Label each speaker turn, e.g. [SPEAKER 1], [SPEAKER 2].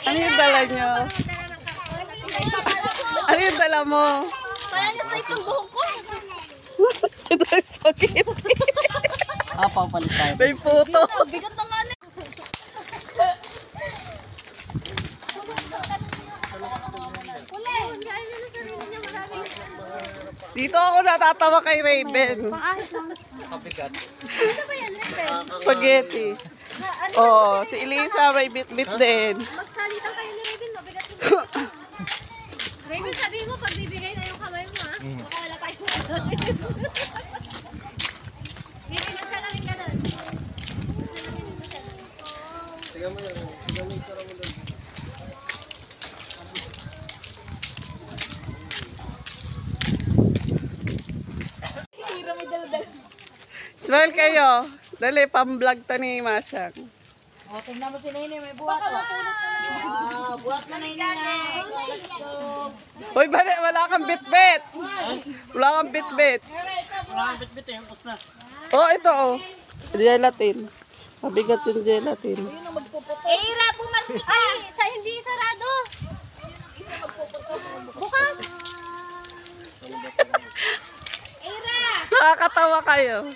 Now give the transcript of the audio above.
[SPEAKER 1] Ano yung dala nyo? Ano yung dala mo?
[SPEAKER 2] Kaya niya sa itong buhok ko.
[SPEAKER 1] Ito yung spaghetti.
[SPEAKER 3] Papalit tayo.
[SPEAKER 1] May puto.
[SPEAKER 2] Bigat na nga na.
[SPEAKER 1] Dito ako natatawa kay Raven.
[SPEAKER 3] Kapigat.
[SPEAKER 1] Spaghetti. Oo, si Elisa may bit-bit din.
[SPEAKER 2] Magsalitan kayo ni Raven, mabigat yung Raven, sabihin mo, pag bibigay na yung kamay mo, ha? Baka wala tayo. Raven, magsalamin ka doon.
[SPEAKER 3] Tingnan mo yun. Tingnan mo yung sarang mo doon.
[SPEAKER 1] Smile kayo. Dali, pang-vlog to ni Masyang.
[SPEAKER 4] O, tingnan mo si Nene, may buhat o. Ah, buhat na Nene na. Let's go.
[SPEAKER 1] Hoy, wala kang bit-bit. Wala kang bit-bit.
[SPEAKER 3] Wala kang bit-bit eh. Upos na.
[SPEAKER 1] Oh, ito oh. Gelatin. Mabigat yung gelatin.
[SPEAKER 2] Ira, ay, sa hindi sarado. Bukas. Ira!
[SPEAKER 1] Nakakatawa kayo.